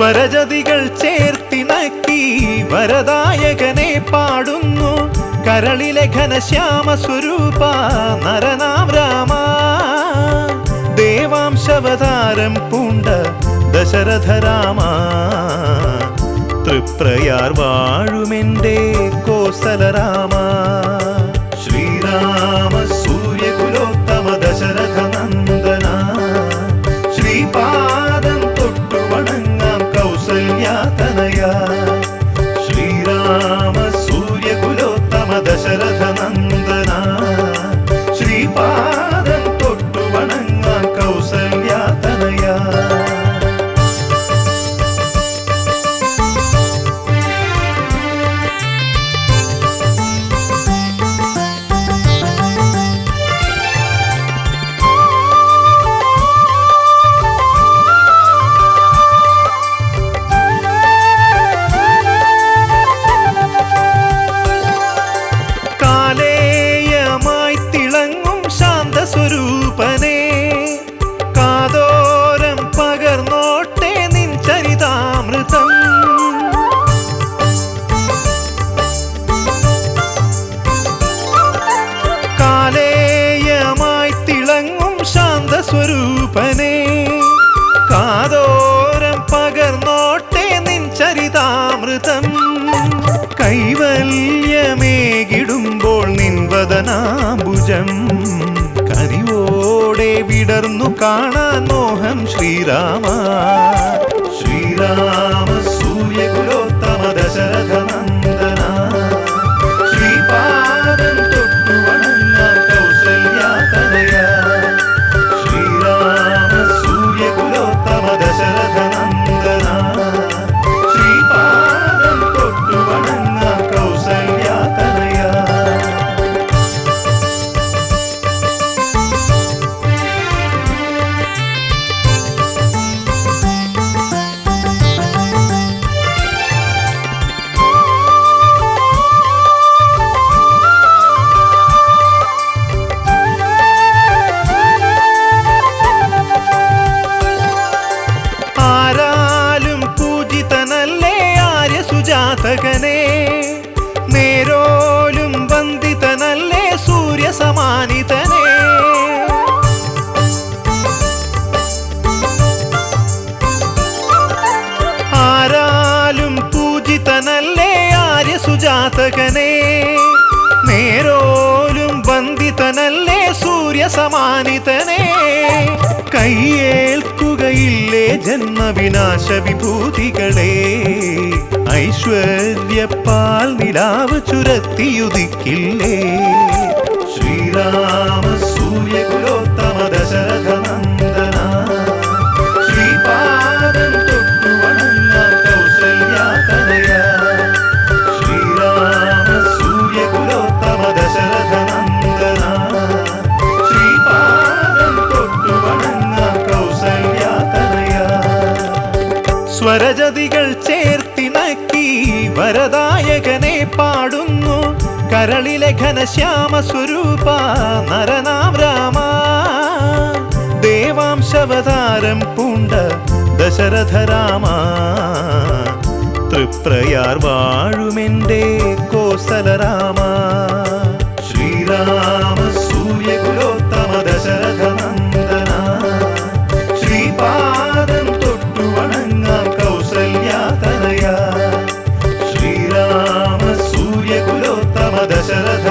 സ്വരജതികൾ ചേർത്തിണക്കി വരദായകനെ പാടുന്നു. കരളിലെ ഘനശ്യാമ സ്വരൂപ നരനാം രാമ. ദേവാംശവതാരം പൂണ്ട ദശരഥ രാമ. തൃപ്രയാർ വാഴുമെന്റെ കോസല രാമ. ശ്രീരാമ സൂര്യകുലോത്തമ ദശരഥ നന്ദന. ശ്രീപാദം തൊട്ടു വണങ്ങാം കൗസല്യാതനയ. ശ്രീരാമ സൂര്യകുലോത്തമ ദശരഥ നന്ദന. ശ്രീപാദം തൊട്ടു വണങ്ങാം കൗസല്യാതനയ. സ്വരൂപനേ കാതോരം പകർന്നോട്ടെ നിൻ ചരിതാമൃതം. കാലേയമായി തിളങ്ങും ശാന്തസ്വരൂപനേ കാതോരം പകർന്നോട്ടെ നിൻ ചരിതാമൃതം. കൈവല്യമേകിടുമ്പോൾ നിൻ വദനാംബുജം കനിവോടെ വിടർന്നു കാണാൻ മോഹം. ശ്രീരാമ ശ്രീരാമ സൂര്യകുലോത്തമ ദശരഥ നന്ദന. ശ്രീപാദം തൊട്ടു വണങ്ങാം കൗസല്യാതനയ. ശ്രീരാമ സൂര്യകുലോത്തമ ദശരഥ നന്ദന. ശ്രീപാദം തൊട്ടു വണങ്ങാം കൗസല്യാതനയ. സുജാതകനേ നേരോലും വന്ദിതനല്ലേ സൂര്യസമാനിതനേ. ആരാലും പൂജിതനല്ലേ ആര്യസുജാതകനേ. നേരോലും വന്ദിതനല്ലേ സൂര്യസമാനിതനേ. കയ്യേൽക്കുകയില്ലേ ജന്മവിനാശ വിഭൂതികളെ. ഐശ്വര്യപ്പാൽ നിലാവ് ചുരത്തിയുദിക്കില്ലേ. ശ്രീരാമ സൂര്യകുലോത്തമ ദശരഥ നന്ദന. ശ്രീപാദം തൊട്ടു വണങ്ങാം കൗസല്യാതനയ. ശ്രീരാമ സൂര്യകുലോത്തമ ദശരഥ നന്ദന. ശ്രീപാദം തൊട്ടു വണങ്ങാം കൗസല്യാതനയ. സ്വരജതികൾ ചേർത്തിണക്കി വരദായകനെ പാടുന്നു. കരളിലെ ഘനശ്യാമ സ്വരൂപ നരനാം രാമ. ദേവാംശവതാരം പൂണ്ട ദശരഥ രാമ. തൃപ്രയാർ വാഴുമെന്റെ കോസല രാമ. ശ്രീരാമ സൂര്യകുലോത്തമ ദശരഥ നന്ദന. ശ്രീപാദം തൊട്ടു വണങ്ങാം കൗസല്യാതനയ. ശ്രീരാമ സൂര്യകുലോത്തമ ദശരഥ